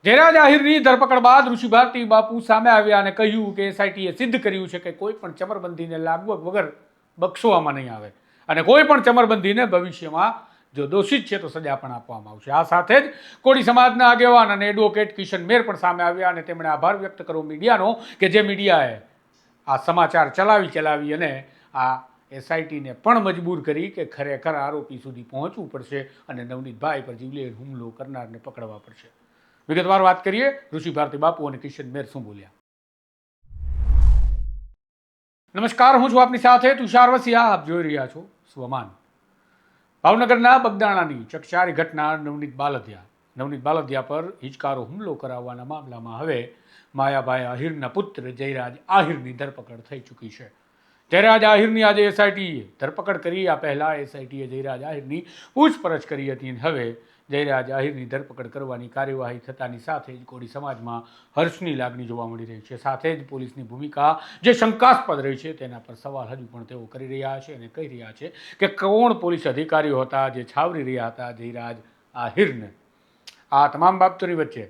જયરાજ આહિરની ધરપકડ બાદ ઋષિ ભારતી બાપુ સામે આવ્યા અને કહ્યું કે એસઆઈટીએ સિદ્ધ કર્યું છે કે કોઈ પણ ચમરબંધીને લાગવગ વગર બક્ષવામાં નહીં આવે અને કોઈ પણ ચમરબંધીને ભવિષ્યમાં જો દોષિત છે તો સજા પણ આપવામાં આવશે। આ સાથે જ કોળી સમાજના આગેવાન અને એડવોકેટ કિશન મેર પણ સામે આવ્યા અને તેમણે આભાર વ્યક્ત કર્યો મીડિયાનો કે જે મીડિયાએ આ સમાચાર ચલાવી અને આ એસઆઈટીને પણ મજબૂર કરી કે ખરેખર આરોપી સુધી પહોંચવું પડશે અને નવનીતભાઈ પર જીવલેણ હુમલો કરનારને પકડવા પડશે। વિગતવાર વાત કરીએ ઋષિ ભારતી બાપુ અને કિશન મેર શું બોલ્યા। નમસ્કાર, હું છું આપની સાથે તુષાર વસિયા, આપ જોઈ રહ્યા છો સ્વમાન। ભાવનગરના બગદાણાની ચકચારી ઘટના નવનીત બાલદિયા પર હિચકારો હુમલો કરાવવાના મામલામાં હવે માયાભાઈ આહિરના પુત્ર જયરાજ આહિરની ધરપકડ થઈ ચૂકી છે। જયરાજ આહિરની આજે એસઆઈટીએ ધરપકડ કરી। આ પહેલા એસઆઈટીએ જયરાજ આહિરની પૂછપરછ કરી હતી અને હવે જયરાજ આહિરની ધરપકડ કરવાની કાર્યવાહી થતાની સાથે જ કોળી સમાજમાં હર્ષની લાગણી જોવા મળી રહી છે। સાથે જ પોલીસની ભૂમિકા જે શંકાસ્પદ રહી છે તેના પર સવાલ હજુ પણ તેઓ કરી રહ્યા છે અને કહી રહ્યા છે કે કોણ પોલીસ અધિકારીઓ હતા જે છાવરી રહ્યા હતા જયરાજ આહિરને। આ તમામ બાબતોની વચ્ચે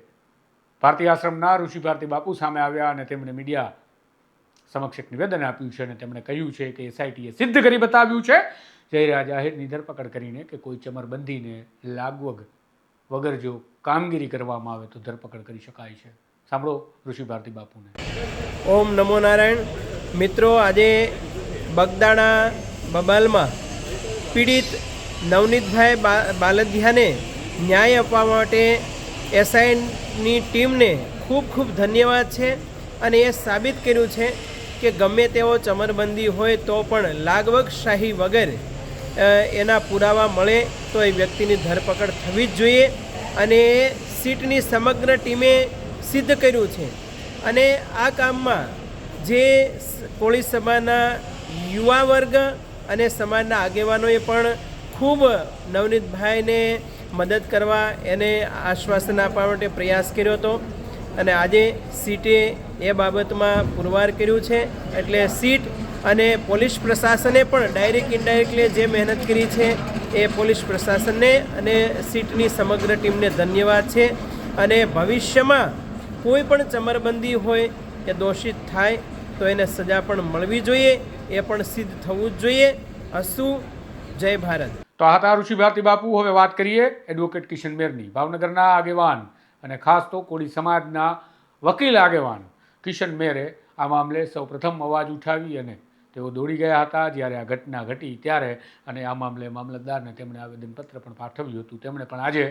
ભારતી આશ્રમના ઋષિ ભારતી બાપુ સામે આવ્યા અને તેમણે મીડિયા સમક્ષ એક નિવેદન આપ્યું છે અને તેમણે કહ્યું છે કે એસઆઈટીએ સિદ્ધ કરી બતાવ્યું છે જયરાજ આહિરની ધરપકડ કરીને કે કોઈ ચમરબંધીને લાગવગ વગર જો કામગીરી કરવામાં આવે તો ધરપકડ કરી શકાય છે। સાંભળો ઋષિ ભારતી બાપુને। ઓમ નમો નારાયણ। મિત્રો, આજે બગદાણા બબાલમાં પીડિત નવનીતભાઈ બાલદિયાને ન્યાય આપવા માટે એસઆઈની ટીમને ખૂબ ખૂબ ધન્યવાદ છે અને એ સાબિત કર્યું છે કે ગમે તેવો ચમરબંધી હોય તો પણ લાગવગશાહી વગર એના પુરાવા મળે તો એ વ્યક્તિની ધરપકડ થવી જ જોઈએ અને સીટની સમગ્ર ટીમે સિદ્ધ કર્યું છે। અને આ કામમાં જે કોળી સમાજના યુવા વર્ગ અને સમાજના આગેવાનોએ પણ ખૂબ નવનીતભાઈને મદદ કરવા એને આશ્વાસન આપવા માટે પ્રયાસ કર્યો હતો અને આજે સીટે એ બાબતમાં પુરવાર કર્યું છે। એટલે સીટ અને પોલીસ પ્રશાસને પણ ડાયરેક્ટ ઇનડાયરેક્ટલી જે મહેનત કરી છે એ પોલીસ પ્રશાસનને અને સીટની સમગ્ર ટીમને ધન્યવાદ છે। અને ભવિષ્યમાં કોઈ પણ ચમરબંધી હોય કે દોષિત થાય તો એને સજા પણ મળવી જોઈએ, એ પણ સિદ્ધ થવું જ જોઈએ। અસ્તુ, જય ભારત। તો આ હતા ઋષિ ભારતી બાપુ। હવે વાત કરીએ એડવોકેટ કિશન મેરની। ભાવનગરના આગેવાન અને ખાસ તો કોળી સમાજના વકીલ આગેવાન કિશન મેરે આ મામલે સૌપ્રથમ અવાજ ઉઠાવી અને તેઓ દોડી ગયા હતા જ્યારે આ ઘટના ઘટી ત્યારે અને આ મામલે મામલતદારને તેમણે આવેદનપત્ર પણ પાઠવ્યું હતું। તેમણે પણ આજે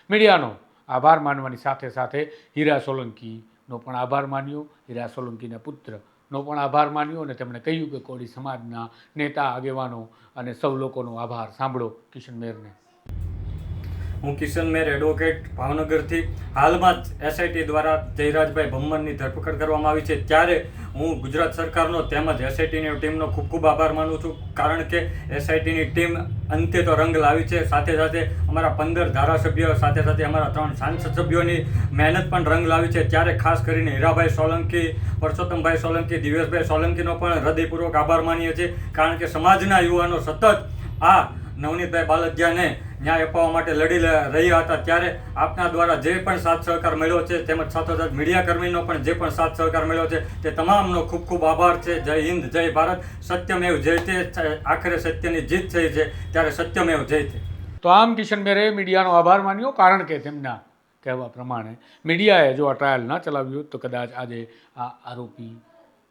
મીડિયાનો આભાર માનવાની સાથે સાથે હીરા સોલંકીનો પણ આભાર માન્યો, હીરા સોલંકીના પુત્રનો પણ આભાર માન્યો અને તેમણે કહ્યું કે કોળી સમાજના નેતા આગેવાનો અને સૌ લોકોનો આભાર। સાંભળો કિશન મેરને। હું કિશન મેર એડવોકેટ ભાવનગરથી। હાલમાં જ એસઆઈટી દ્વારા જયરાજભાઈ ભમ્મરની ધરપકડ કરવામાં આવી છે ત્યારે હું ગુજરાત સરકારનો તેમજ એસઆઈટીની ટીમનો ખૂબ ખૂબ આભાર માનું છું કારણ કે એસઆઈટીની ટીમ અંતે તો રંગ લાવી છે। સાથે સાથે અમારા 15 ધારાસભ્યો સાથે સાથે અમારા 3 સાંસદ સભ્યોની મહેનત પણ રંગ લાવી છે। ત્યારે ખાસ કરીને હીરાભાઈ સોલંકી, પરસોત્તમભાઈ સોલંકી, દિવ્યેશભાઈ સોલંકીનો પણ હૃદયપૂર્વક આભાર માનીએ છીએ કારણ કે સમાજના યુવાનો સતત આ નવનીતભાઈ બાલદિયાને ન્યાય અપાવવા માટે લડી રહ્યા હતા ત્યારે આપના દ્વારા જે પણ સાથ સહકાર મળ્યો છે તેમજ સાથોસાથ મીડિયાકર્મીનો પણ જે પણ સાથ સહકાર મળ્યો છે તે તમામનો ખૂબ ખૂબ આભાર છે। જય હિન્દ, જય ભારત। સત્યમેવ જયતે। આખરે સત્યની જીત થઈ છે ત્યારે સત્યમેવ જયતે। તો આમ કિશન મેરે મીડિયાનો આભાર માન્યો કારણ કે તેમના કહેવા પ્રમાણે મીડિયાએ જો આ ટ્રાયલ ન ચલાવ્યું તો કદાચ આજે આ આરોપી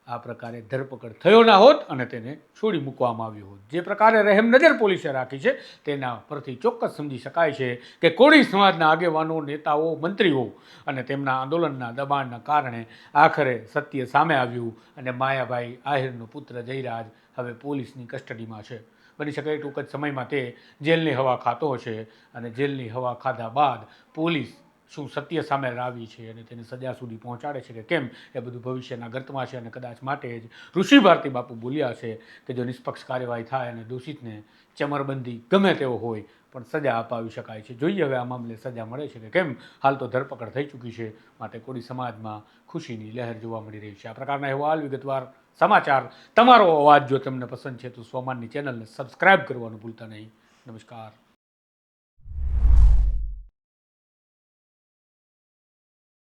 આ પ્રકારે ધરપકડ થયો ના હોત અને તેને છોડી મૂકવામાં આવ્યો હોત। જે પ્રકારે રહેમ નજર પોલીસે રાખી છે તેના પરથી ચોક્કસ સમજી શકાય છે કે કોળી સમાજના આગેવાનો, નેતાઓ, મંત્રીઓ અને તેમના આંદોલનના દબાણના કારણે આખરે સત્ય સામે આવ્યું અને માયાભાઈ આહિરનો પુત્ર જયરાજ હવે પોલીસની કસ્ટડીમાં છે। બની શકે ટૂંક જ સમયમાં તે જેલની હવા ખાતો હશે અને જેલની હવા ખાધા બાદ પોલીસ શું સત્ય સામે લાવી છે અને તેને સજા સુધી પહોંચાડે છે કે કેમ એ બધું ભવિષ્યના ગર્તમાં છે અને કદાચ માટે જ ઋષિ ભારતી બાપુ બોલ્યા છે કે જો નિષ્પક્ષ કાર્યવાહી થાય અને દોષિતને ચમરબંધી ગમે તેવો હોય પણ સજા અપાવી શકાય છે। જોઈએ હવે આ મામલે સજા મળે છે કે કેમ। હાલ તો ધરપકડ થઈ ચૂકી છે માટે કોળી સમાજમાં ખુશીની લહેર જોવા મળી રહી છે। આ પ્રકારના અહેવાલ, વિગતવાર સમાચાર, તમારો અવાજ જો તમને પસંદ છે તો સ્વમાનની ચેનલને સબસ્ક્રાઈબ કરવાનું ભૂલતા નહીં। નમસ્કાર।